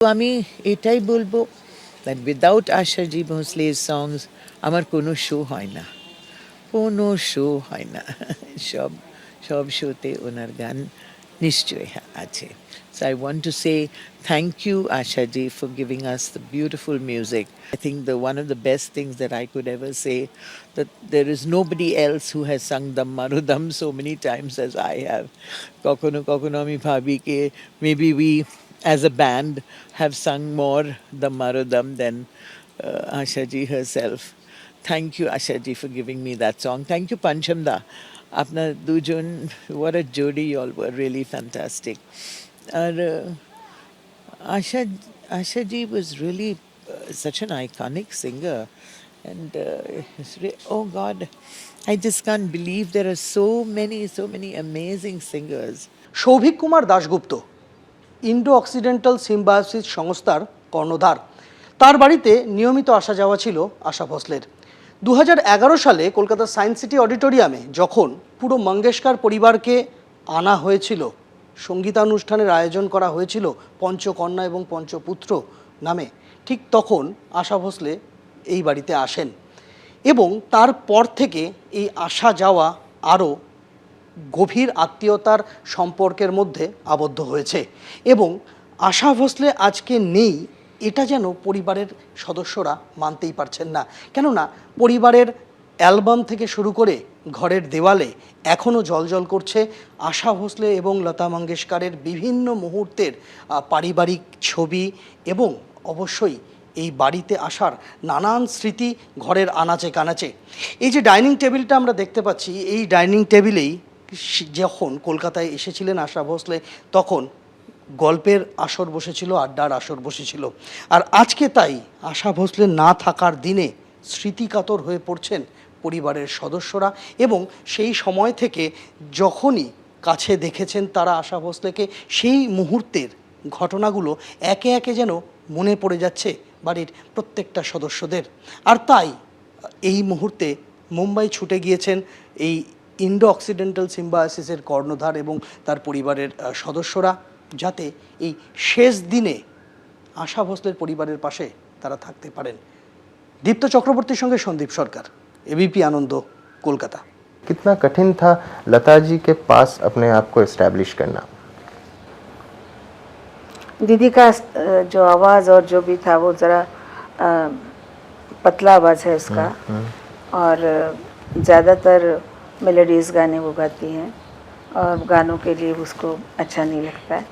তো আমি এটাই বলবো that without Asha Ji Bhosle's songs আমার কোনো শো হয় না, কোনো শো হয় না। সব সব শোতে ওনার গান নিশ্চয়ই আছে। So I want to say thank you Asha Ji for giving us the beautiful music. I think the one of the best things that I could ever say that there is nobody else who has sung Dam Marudam so many times as I have. কখনো কখনো আমি ভাবি কে maybe we as a band have sung more Dam Marudam than Asha Ji herself. Thank you Asha Ji for giving me that song. Thank you Pancham Da. আপনার দুজন, what a jodi, you all were really fantastic. আর Asha Ji was really such an iconic singer, and oh God, I just can't believe there are so many amazing singers. Souvik Kumar Dasgupta Indo occidental symbiosis সংস্থার কর্ণধার। তার বাড়িতে নিয়মিত আসা যাওয়া ছিল আশা ভোসলের। 2011 সালে কলকাতার সায়েন্স সিটি অডিটোরিয়ামে যখন পুরো মঙ্গেশকর পরিবারকে আনা হয়েছিল, সঙ্গীতানুষ্ঠানের আয়োজন করা হয়েছিল পঞ্চকন্যা এবং পঞ্চপুত্র নামে, ঠিক তখন আশা ভোসলে এই বাড়িতে আসেন এবং তারপর থেকে এই আসা যাওয়া আরও গভীর আত্মীয়তার সম্পর্কের মধ্যে আবদ্ধ হয়েছে। এবং আশা ভোসলে আজকে নেই এটা যেন পরিবারের সদস্যরা মানতেই পারছেন না। কেননা পরিবারের অ্যালবাম থেকে শুরু করে ঘরের দেওয়ালে এখনও জ্বলজ্বল করছে আশা ভোসলে এবং লতা মঙ্গেশকরের বিভিন্ন মুহূর্তের পারিবারিক ছবি, এবং অবশ্যই এই বাড়িতে আসার নানান স্মৃতি ঘরের আনাচে কানাচে। এই যে ডাইনিং টেবিলটা আমরা দেখতে পাচ্ছি, এই ডাইনিং টেবিলেই যখন কলকাতায় এসেছিলেন আশা ভোসলে তখন গল্পের আসর বসেছিল, আড্ডার আসর বসেছিল। আর আজকে তাই আশা ভোসলে না থাকার দিনে স্মৃতিকাতর হয়ে পড়ছেন পরিবারের সদস্যরা, এবং সেই সময় থেকে যখনই কাছে দেখেছেন তারা আশা ভোসলেকে, সেই মুহূর্তের ঘটনাগুলো একে একে যেন মনে পড়ে যাচ্ছে বাড়ির প্রত্যেকটা সদস্যদের। আর তাই এই মুহূর্তে মুম্বাই ছুটে গিয়েছেন এই ইন্ডো অক্সিডেন্টাল সিম্বায়োসিসের কর্ণধার এবং তার পরিবারের সদস্যরা, যাতে এই শেষ দিনে আশা ভোসলের পরিবারের পাশে তারা থাকতে পারেন। দীপ্ত চক্রবর্তীর সঙ্গে সন্দীপ সরকার, एबीपी आनंद, कोलकाता। कितना कठिन था लता जी के पास अपने आप को एस्टैब्लिश करना? दीदी का जो आवाज़ और जो भी था वो ज़रा पतला आवाज़ है उसका, और ज़्यादातर मेलोडीज गाने वो गाती हैं और गानों के लिए उसको अच्छा नहीं लगता है।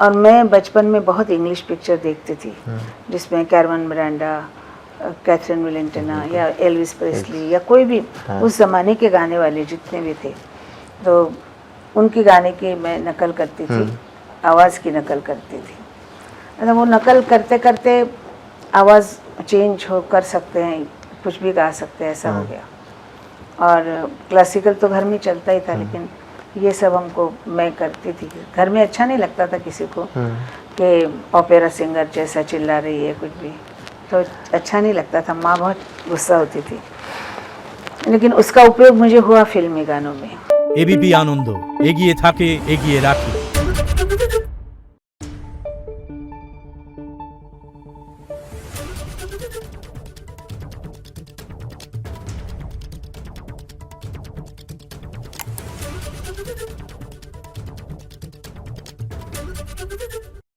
और मैं बचपन में बहुत इंग्लिश पिक्चर देखती थी जिसमें कैरवन मिरांडा, कैथरीन विलेंटिना या एल्विस प्रेस्ली या कोई भी उस ज़माने के गाने वाले जितने भी थे, तो उनके गाने की मैं नकल करती थी, आवाज़ की नकल करती थी। मतलब वो नकल करते करते आवाज़ चेंज हो कर सकते हैं, कुछ भी गा सकते हैं, ऐसा हो गया। और क्लासिकल तो घर में चलता ही था, लेकिन ये सब हमको मैं करती थी। घर में अच्छा नहीं लगता था किसी को कि ओपेरा सिंगर जैसा चिल्ला रही है, कुछ भी तो अच्छा नहीं लगता था। माँ बहुत गुस्सा होती थी, लेकिन उसका उपयोग मुझे हुआ फिल्मी गानों में। एबीपी आनंद एगिए थाके एगिए राखी।